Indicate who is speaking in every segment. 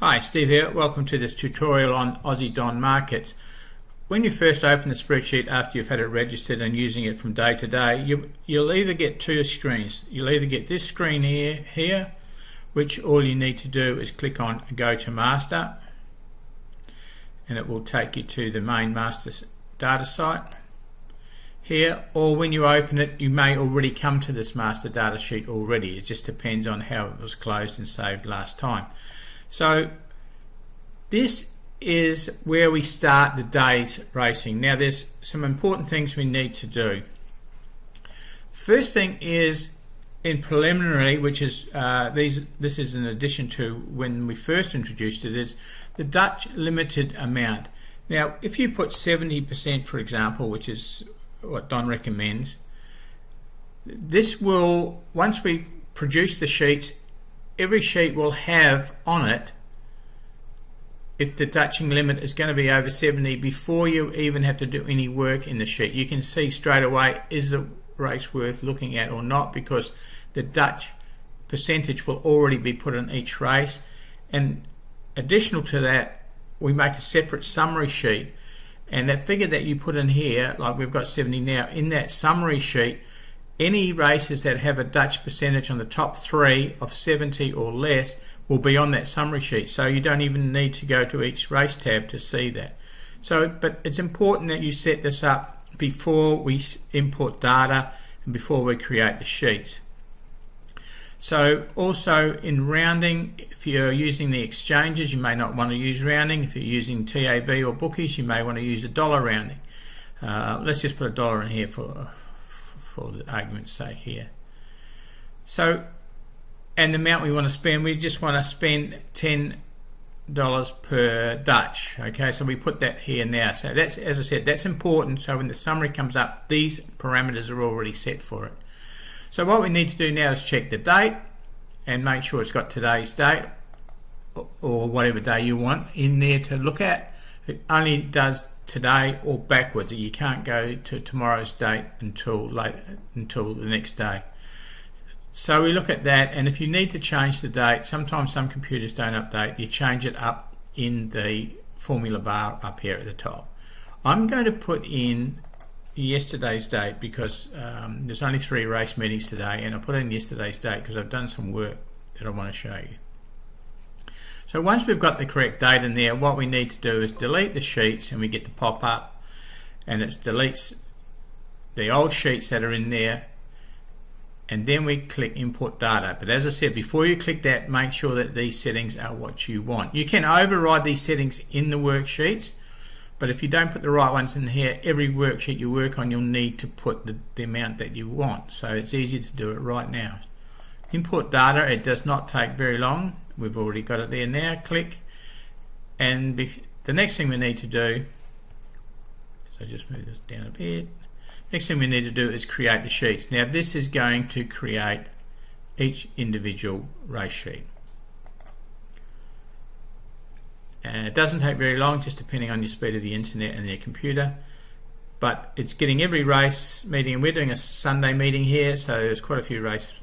Speaker 1: Hi, Steve here. Welcome to this tutorial on Aussie Don Markets. When you first open the spreadsheet after you've had it registered and using it from day to day, you'll either get two screens. You'll either get this screen here, which all you need to do is click on Go to Master, and it will take you to the main master data site here, or when you open it you may already come to this master data sheet already. It just depends on how it was closed and saved last time. So this is where we start the day's racing. Now there's some important things we need to do. First thing is in preliminary, which is this is in addition to when we first introduced it, is the Dutch limited amount. Now if you put 70%, for example, which is what Don recommends, this will, once we produce the sheets, every sheet will have on it, if the Dutching limit is going to be over 70, before you even have to do any work in the sheet. You can see straight away, is the race worth looking at or not, because the Dutch percentage will already be put on each race. And additional to that, we make a separate summary sheet, and that figure that you put in here, like we've got 70 now, in that summary sheet, any races that have a Dutch percentage on the top three of 70 or less will be on that summary sheet, so you don't even need to go to each race tab to see that. So, but it's important that you set this up before we import data and before we create the sheets. So also in rounding, if you're using the exchanges, you may not want to use rounding. If you're using TAB or bookies, you may want to use a dollar rounding. Let's just put $1 in here for the argument's sake here. So, and the amount we want to spend, we just want to spend $10 per Dutch. Okay, so we put that here now. So that's, as I said, that's important. So when the summary comes up, these parameters are already set for it. So what we need to do now is check the date and make sure it's got today's date or whatever day you want in there to look at. It only does today or backwards. You can't go to tomorrow's date until the next day. So we look at that, and if you need to change the date, sometimes some computers don't update, you change it up in the formula bar up here at the top. I'm going to put in yesterday's date because there's only 3 race meetings today, and I put in yesterday's date because I've done some work that I want to show you. So once we've got the correct date in there, what we need to do is delete the sheets, and we get the pop-up, and it deletes the old sheets that are in there, and then we click import data. But as I said, before you click that, make sure that these settings are what you want. You can override these settings in the worksheets, but if you don't put the right ones in here, every worksheet you work on, you'll need to put the amount that you want. So it's easy to do it right now. Import data, it does not take very long. We've already got it there now. Click, and the next thing we need to do, so just move this down a bit. Next thing we need to do is create the sheets. Now this is going to create each individual race sheet. And it doesn't take very long, just depending on your speed of the internet and your computer. But it's getting every race meeting, and we're doing a Sunday meeting here, so there's quite a few race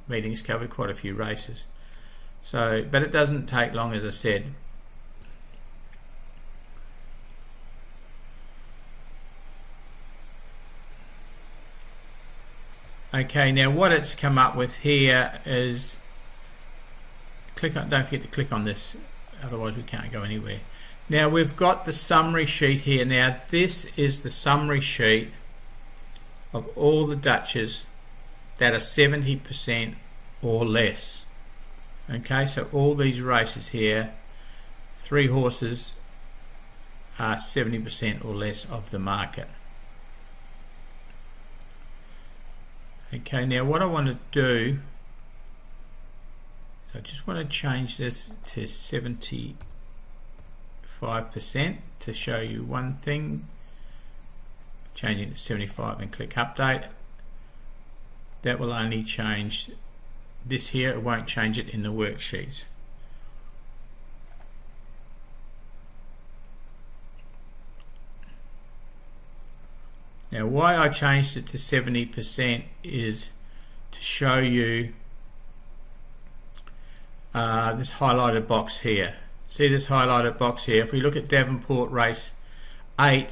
Speaker 1: meetings covered, quite a few races. So, but it doesn't take long, as I said. Okay, now what it's come up with here is, don't forget to click on this, otherwise we can't go anywhere. Now we've got the summary sheet here. Now this is the summary sheet of all the Dutches that are 70% or less. Okay, so all these races here, 3 horses are 70% or less of the market. Okay, now what I want to do, so I just want to change this to 75% to show you one thing. Changing it to 75 and click update. That will only change this here, it won't change it in the worksheets. Now why I changed it to 70% is to show you this highlighted box here. See this highlighted box here? If we look at Devonport race 8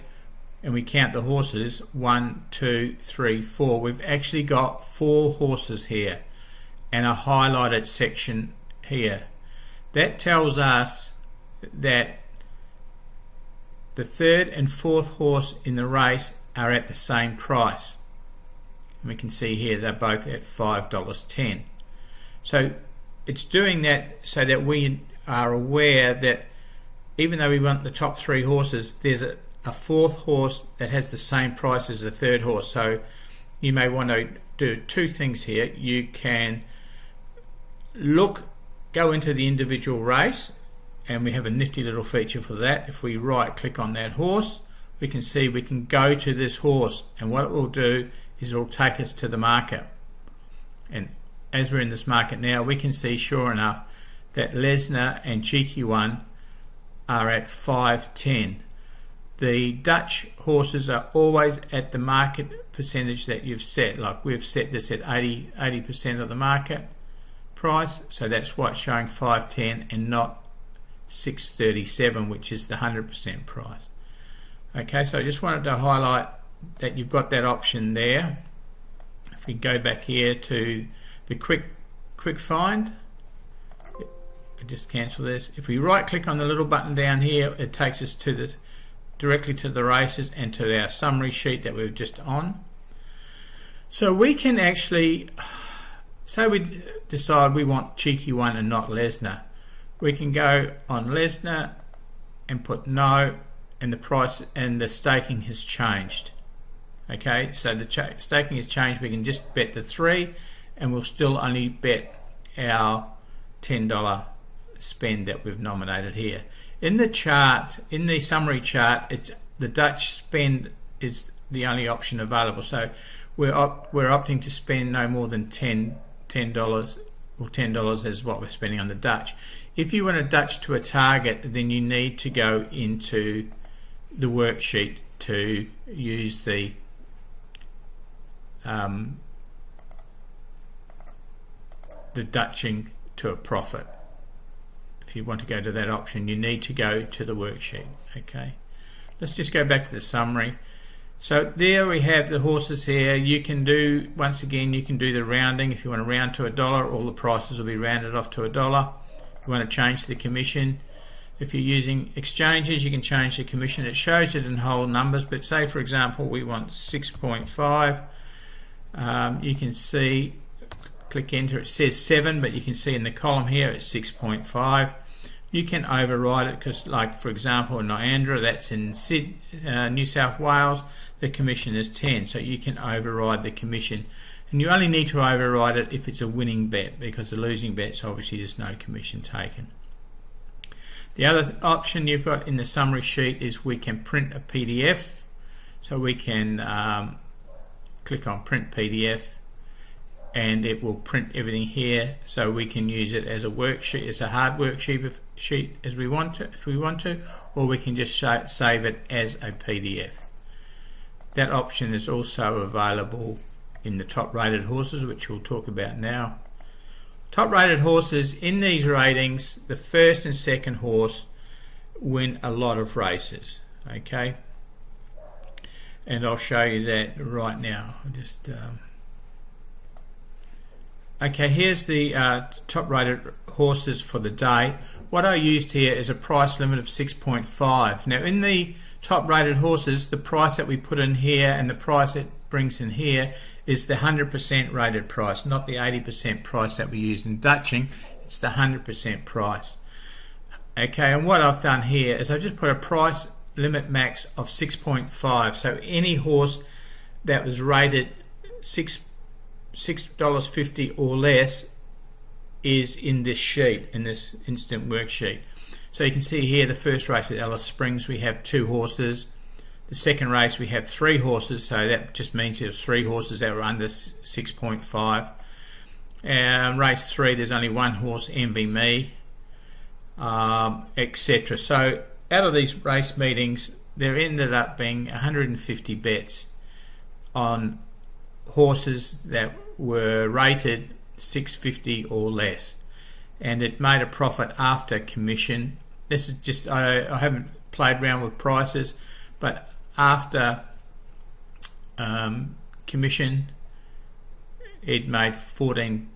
Speaker 1: and we count the horses, 1, 2, 3, 4, we've actually got 4 horses here and a highlighted section here. That tells us that the third and fourth horse in the race are at the same price. And we can see here they're both at $5.10. So it's doing that so that we are aware that even though we want the top 3 horses, there's a fourth horse that has the same price as the third horse. So you may want to do 2 things here. You can go into the individual race, and we have a nifty little feature for that. If we right click on that horse, we can see we can go to this horse, and what it will do is it will take us to the market. And as we're in this market now, we can see sure enough that Lesnar and Cheeky One are at $5.10. The Dutch horses are always at the market percentage that you've set. Like we've set this at 80% of the market price, so that's why it's showing $5.10 and not $6.37, which is the 100% price. Okay, so I just wanted to highlight that you've got that option there. If we go back here to the quick find, I just cancel this. If we right click on the little button down here, it takes us to directly to the races and to our summary sheet that we've just on. So we can actually, say we decide we want Cheeky One and not Lesnar, we can go on Lesnar and put no, and the price and the staking has changed. Okay, so the staking has changed. We can just bet the 3 and we'll still only bet our $10 spend that we've nominated here. In the chart, in the summary chart, it's the Dutch spend is the only option available. So we're opting to spend no more than $10 or $10 is what we're spending on the Dutch. If you want a Dutch to a target, then you need to go into the worksheet to use the Dutching to a profit. If you want to go to that option, you need to go to the worksheet. Okay, let's just go back to the summary. So there we have the horses here. You can do, once again, you can do the rounding. If you want to round to $1, all the prices will be rounded off to $1. If you want to change the commission, if you're using exchanges, you can change the commission. It shows it in whole numbers, but say for example we want 6.5. You can see, click enter, it says 7, but you can see in the column here it's 6.5. You can override it because, like for example, in Niandra, that's in New South Wales, the commission is 10, so you can override the commission, and you only need to override it if it's a winning bet, because the losing bets obviously there's no commission taken. The other option you've got in the summary sheet is we can print a PDF, so we can click on print PDF and it will print everything here, so we can use it as a worksheet, as a hard worksheet as we want to, if we want to, or we can just save it as a PDF. That option is also available in the top rated horses, which we'll talk about now. Top rated horses, in these ratings, the first and second horse win a lot of races. Okay, and I'll show you that right now. Just okay, here's the top rated horses for the day. What I used here is a price limit of 6.5. Now in the top rated horses, the price that we put in here and the price it brings in here is the 100% rated price, not the 80% price that we use in Dutching. It's the 100% price. Okay, and what I've done here is I've just put a price limit max of 6.5. So any horse that was rated $6.50 or less is in this sheet, in this instant worksheet. So you can see here the first race at Alice Springs we have 2 horses. The second race we have 3 horses, so that just means there's 3 horses that were under 6.5. Race 3 there's only 1 horse, Envy Me, etc. So out of these race meetings there ended up being 150 bets on horses that were rated $6.50 or less, and it made a profit after commission this is just, I haven't played around with prices, but after commission, it made 14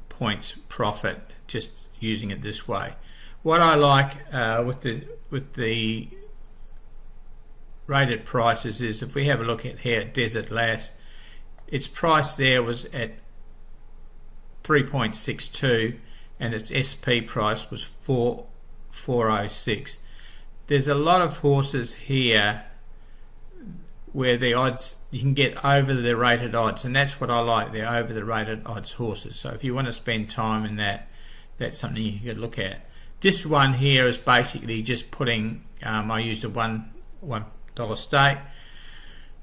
Speaker 1: points profit just using it this way. What I like with the rated prices is, if we have a look at here at Desert Lass, its price there was at 3.62 and its SP price was 406. There's a lot of horses here where the odds, you can get over the rated odds, and that's what I like. They're over the rated odds horses. So if you want to spend time in that, that's something you could look at. This one here is basically just putting, I used a $1 stake.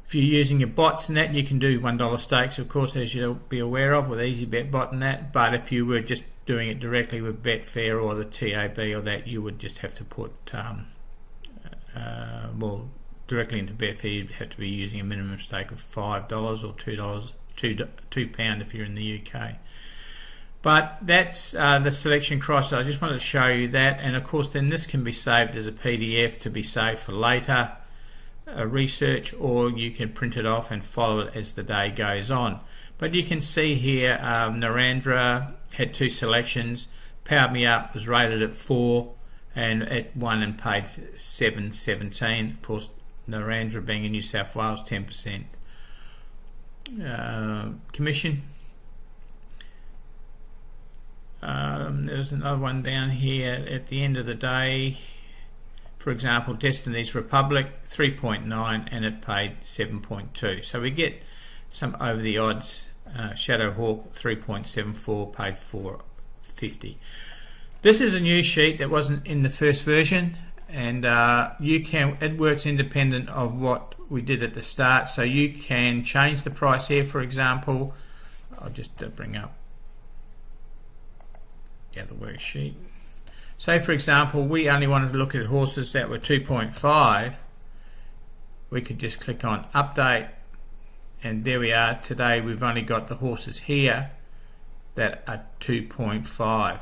Speaker 1: If you're using your bots and that, you can do $1 stakes, of course, as you'll be aware of, with EasyBet bot and that. But if you were just doing it directly with Betfair or the TAB or that, you would just have to put well, directly into Betfair. You'd have to be using a minimum stake of $5 or £2 if you're in the UK. But that's the selection cross. I just wanted to show you that, and of course then this can be saved as a PDF to be saved for later research, or you can print it off and follow it as the day goes on. But you can see here Narendra had 2 selections. Powered Me Up was rated at 4 and it won and paid $7.17. Of course, Narendra being in New South Wales, 10% commission. There's another one down here at the end of the day. For example, Destiny's Republic, 3.9 and it paid 7.2. So we get some over the odds. Shadow Hawk, 3.74, paid $4.50. This is a new sheet that wasn't in the first version, and it works independent of what we did at the start. So you can change the price here. For example, I'll just bring up the other worksheet. Say for example we only wanted to look at horses that were 2.5. We could just click on update, and there we are. Today we've only got the horses here that are 2.5,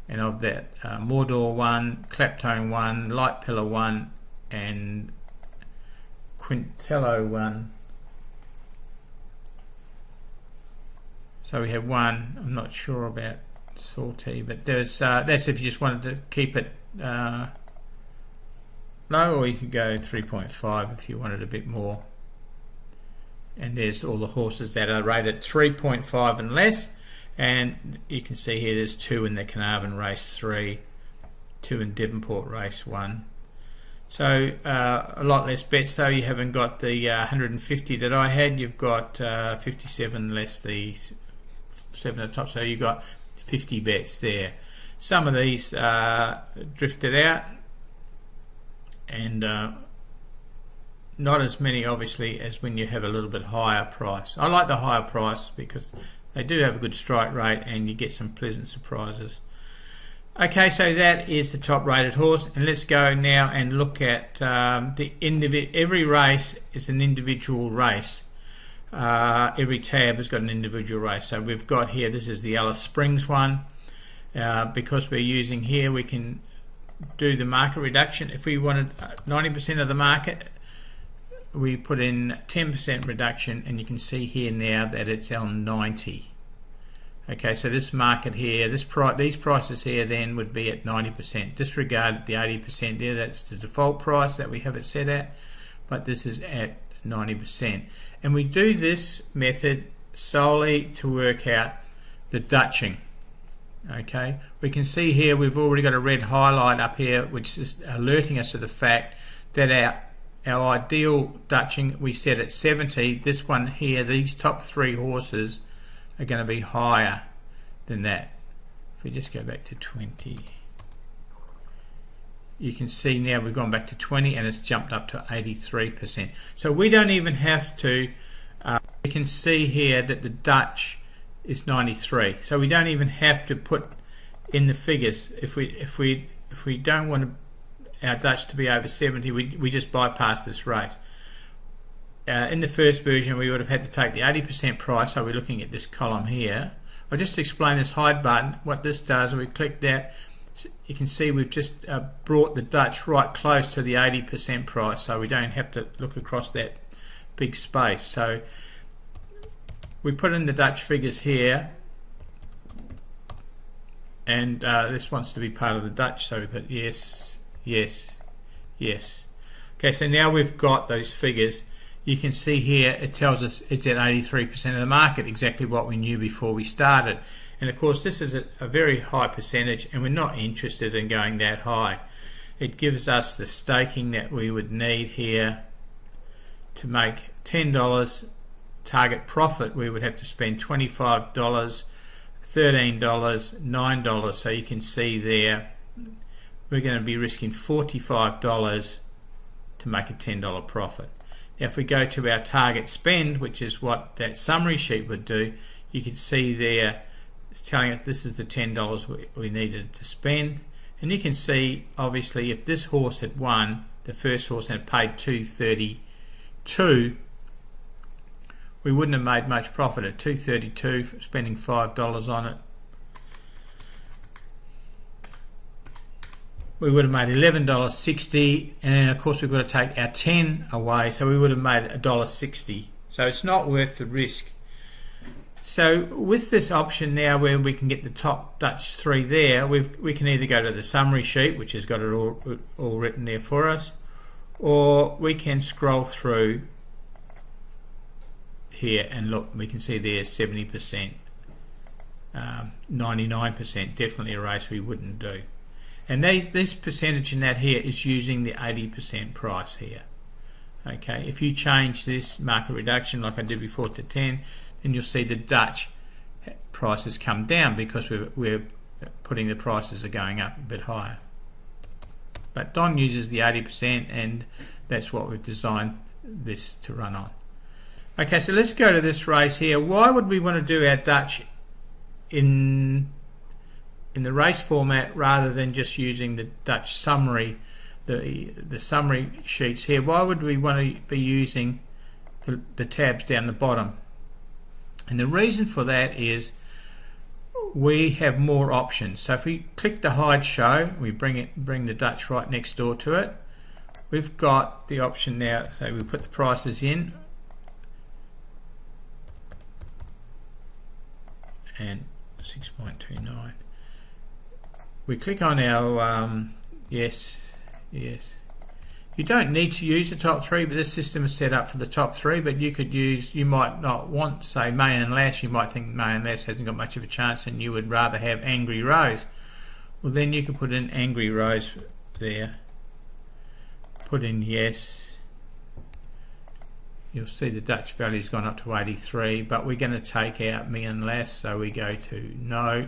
Speaker 1: and of that Mordor 1, Claptone 1, Light Pillar 1 and Quintello 1. So we have one, I'm not sure about Salty, but there's that's if you just wanted to keep it low, or you could go 3.5 if you wanted a bit more. And there's all the horses that are rated 3.5 and less, and you can see here there's 2 in the Carnarvon race 3, 2 in Devonport race 1. So a lot less bets though. You haven't got the 150 that I had. You've got 57 less the 7 at the top, so you've got 50 bets there. Some of these drifted out, and not as many obviously as when you have a little bit higher price. I like the higher price because they do have a good strike rate and you get some pleasant surprises. Okay, so that is the top rated horse, and let's go now and look at every race is an individual race. Every tab has got an individual race. So we've got here, this is the Alice Springs one. Because we're using here, we can do the market reduction. If we wanted 90% of the market, we put in 10% reduction, and you can see here now that it's on 90. Okay, so this market here, these prices here then would be at 90%. Disregard the 80% there, that's the default price that we have it set at, but this is at 90%. And we do this method solely to work out the Dutching. Okay, we can see here we've already got a red highlight up here which is alerting us to the fact that our ideal Dutching we set at 70. This one here, these top 3 horses are going to be higher than that. If we just go back to 20, you can see now we've gone back to 20 and it's jumped up to 83%. So we don't even have to, you can see here that the Dutch is 93. So we don't even have to put in the figures. If we don't want our Dutch to be over 70, we just bypass this race. In the first version we would have had to take the 80% price, so we're looking at this column here. I'll just explain this hide button. What this does, we click that, you can see we've just brought the Dutch right close to the 80% price, so we don't have to look across that big space. So we put in the Dutch figures here, and this wants to be part of the Dutch, so we put yes, yes, yes. Okay, so now we've got those figures. You can see here it tells us it's at 83% of the market, exactly what we knew before we started. And of course this is a very high percentage, and we're not interested in going that high. It gives us the staking that we would need here to make $10 target profit. We would have to spend $25, $13, $9. So you can see there we're going to be risking $45 to make a $10 profit. Now if we go to our target spend, which is what that summary sheet would do, you can see there it's telling us this is the $10 we needed to spend. And you can see obviously if this horse had won, the first horse had paid $232, we wouldn't have made much profit at $232, spending $5 on it. We would have made $11.60, and then of course we've got to take our 10 away, so we would have made $1.60. So it's not worth the risk. So with this option now where we can get the top Dutch 3 there, we can either go to the summary sheet, which has got it all written there for us, or we can scroll through here and look, we can see there's 70%, 99%, definitely a race we wouldn't do. And this percentage in that here is using the 80% price here. Okay, if you change this market reduction like I did before to 10, then you'll see the Dutch prices come down because we're putting the prices are going up a bit higher. But Don uses the 80%, and that's what we've designed this to run on. Okay, so let's go to this race here. Why would we want to do our Dutch in the race format rather than just using the Dutch summary, the summary sheets here? Why would we want to be using the tabs down the bottom? And the reason for that is we have more options. So if we click the hide show, we bring the Dutch right next door to it. We've got the option now, so we put the prices in, and 6.29. We click on our yes, yes. You don't need to use the top 3, but this system is set up for the top 3, but you might not want, say, May and Lash. You might think May and Lash hasn't got much of a chance and you would rather have Angry Rose. Well, then you can put in Angry Rose there. Put in yes. You'll see the Dutch value's gone up to 83, but we're going to take out Me and Lass, so we go to no,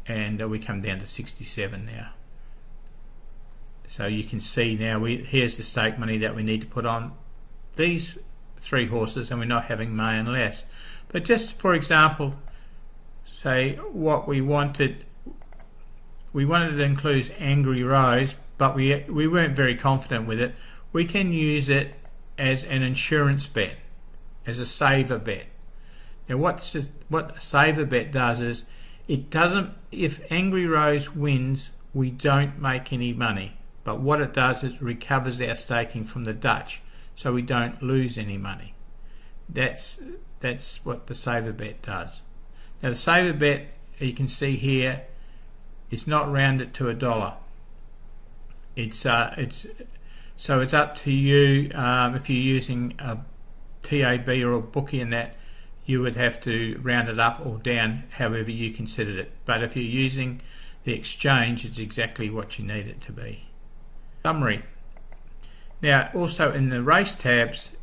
Speaker 1: and we come down to 67 now. So you can see now here's the stake money that we need to put on these 3 horses, and we're not having May and Lass. But just for example, say what we wanted to include Angry Rose, but we weren't very confident with it. We can use it as an insurance bet, as a saver bet. Now what a saver bet does is it doesn't, if Angry Rose wins, we don't make any money. But what it does is recovers our staking from the Dutch, so we don't lose any money. That's what the saver bet does. Now the saver bet, you can see here, is not rounded to $1. So it's up to you. If you're using a TAB or a bookie in that, you would have to round it up or down however you considered it. But if you're using the exchange, it's exactly what you need it to be. Summary. Now also in the race tabs,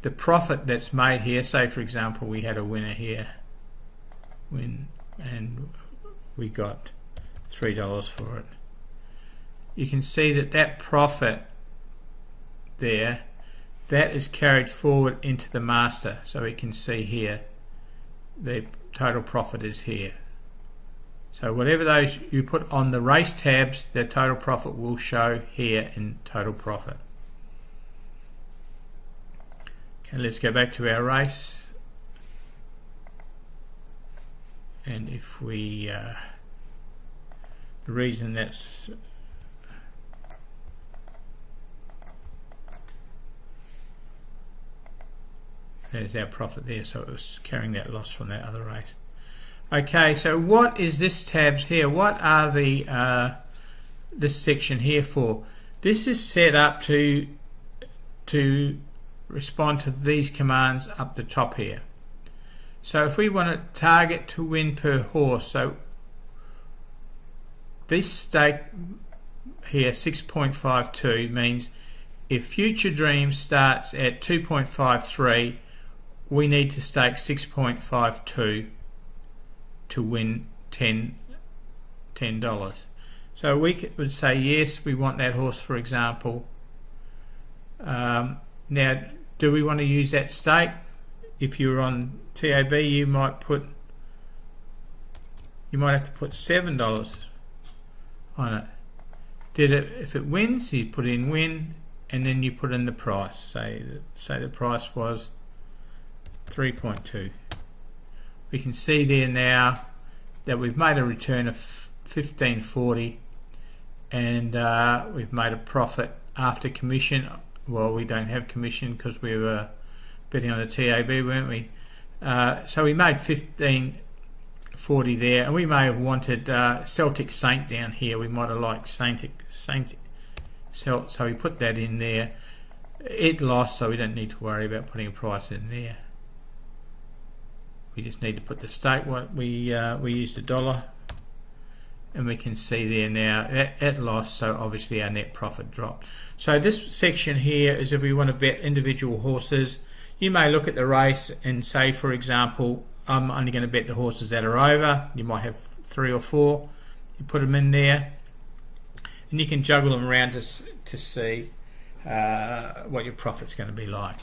Speaker 1: the profit that's made here, say for example we had a winner here, and we got $3 for it. You can see that profit there, that is carried forward into the master, so we can see here the total profit is here. So whatever those you put on the race tabs, the total profit will show here in total profit. Okay, let's go back to our race, and if we the reason that's there's our profit there, so it was carrying that loss from that other race. Okay, so what is this tabs here? What are the this section here for? This is set up to respond to these commands up the top here. So if we want to target to win per horse, so this stake here 6.52 means if Future Dream starts at 2.53, we need to stake 6.52 to win $10. So we would say yes, we want that horse, for example. Now, do we want to use that stake? If you're on TAB, you might have to put $7 on it. If it wins, you put in win, and then you put in the price. Say the price was 3.2. We can see there now that we've made a return of 15.40, and we've made a profit after commission. Well, we don't have commission because we were betting on the TAB, weren't we? So we made 15.40 there, and we may have wanted Celtic Saint down here. We might have liked Saint, so we put that in there. It lost, so we don't need to worry about putting a price in there. We just need to put the stake. What we used $1, and we can see there now that lost, so obviously our net profit dropped. So this section here is if we want to bet individual horses. You may look at the race and say, for example, I'm only going to bet the horses that are over. You might have 3 or 4. You put them in there, and you can juggle them around to see what your profit's going to be like.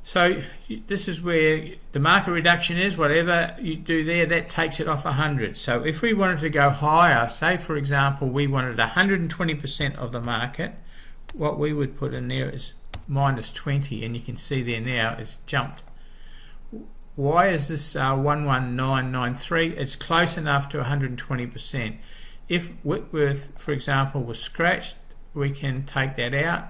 Speaker 1: So this is where the market reduction is. Whatever you do there, that takes it off 100. So if we wanted to go higher, say for example we wanted 120% of the market, what we would put in there is minus 20, and you can see there now it's jumped. Why is this 11993? It's close enough to 120%. If Whitworth, for example, was scratched, we can take that out,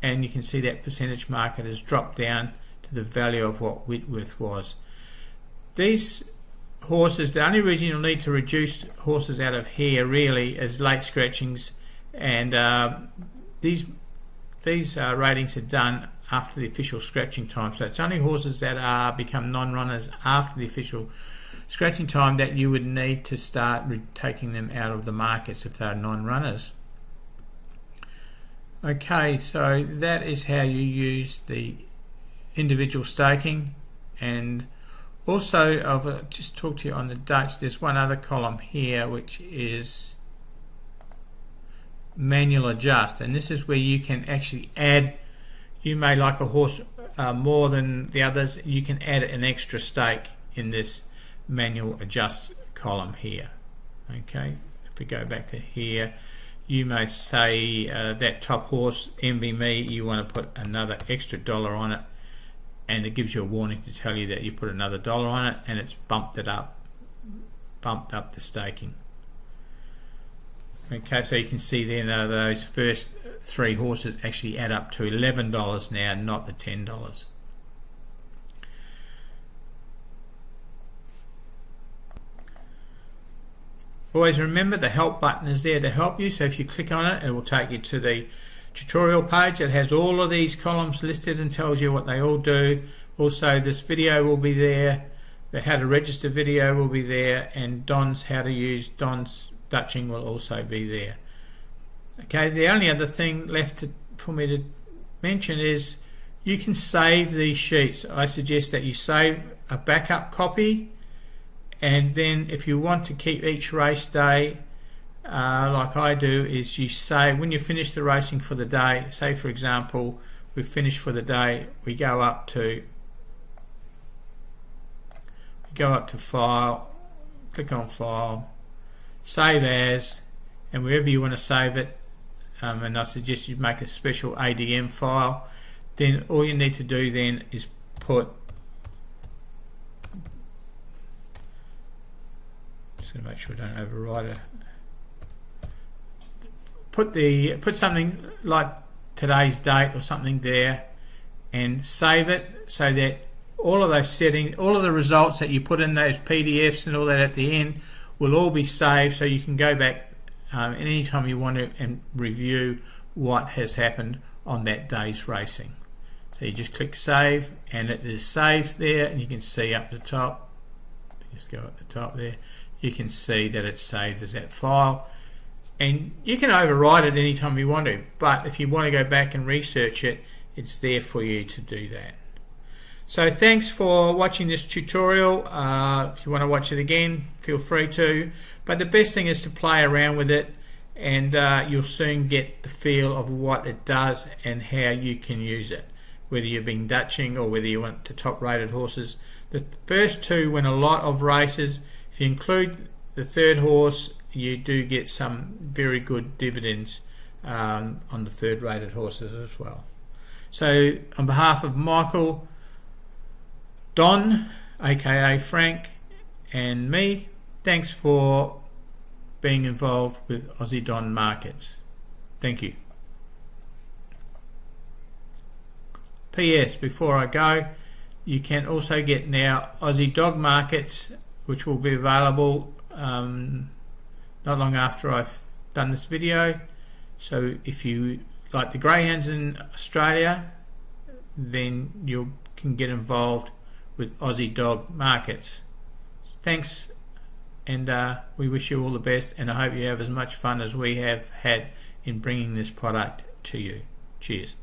Speaker 1: and you can see that percentage market has dropped down to the value of what Whitworth was. These horses, the only reason you'll need to reduce horses out of here really is late scratchings, and these ratings are done after the official scratching time. So it's only horses that become non-runners after the official scratching time that you would need to start taking them out of the markets if they're non-runners. Okay, so that is how you use the individual staking. And also I've just talked to you on the Dutch. There's one other column here which is manual adjust, and this is where you can actually add. You may like a horse more than the others, you can add an extra stake in this manual adjust column here. Okay, if we go back to here, you may say that top horse, Envy Me, you want to put another extra $1 on it, and it gives you a warning to tell you that you put another $1 on it, and it's bumped up the staking. Okay, so you can see there now those first 3 horses actually add up to $11 now, not the $10. Always remember the help button is there to help you, so if you click on it, it will take you to the tutorial page that has all of these columns listed and tells you what they all do. Also, this video will be there, the how to register video will be there, and Don's how to use Don's Dutching will also be there. Okay, the only other thing left for me to mention is you can save these sheets. I suggest that you save a backup copy, and then if you want to keep each race day like I do, is you say when you finish the racing for the day, say for example we've finished for the day, we go up to file, click on file, save as, and wherever you want to save it, and I suggest you make a special ADM file. Then all you need to do then is put, just going to make sure I don't overwrite it, put something like today's date or something there, and save it so that all of those settings, all of the results that you put in those PDFs and all that at the end will all be saved, so you can go back anytime you want to and review what has happened on that day's racing. So you just click save, and it is saved there, and you can see up the top, just go up the top there, you can see that it's saved as that file, and you can overwrite it anytime you want to, but if you want to go back and research it, it's there for you to do that. So thanks for watching this tutorial. If you want to watch it again, feel free to, but the best thing is to play around with it, and you'll soon get the feel of what it does and how you can use it, whether you're being Dutching or whether you want the top rated horses. The first two win a lot of races. If you include the third horse, you do get some very good dividends on the third rated horses as well. So on behalf of Michael, Don, aka Frank, and me, thanks for being involved with Aussie Don Markets. Thank you. P.S. Before I go, you can also get now Aussie Dog Markets, which will be available not long after I've done this video. So if you like the greyhounds in Australia, then you can get involved with Aussie Dog Markets. Thanks, and we wish you all the best, and I hope you have as much fun as we have had in bringing this product to you. Cheers.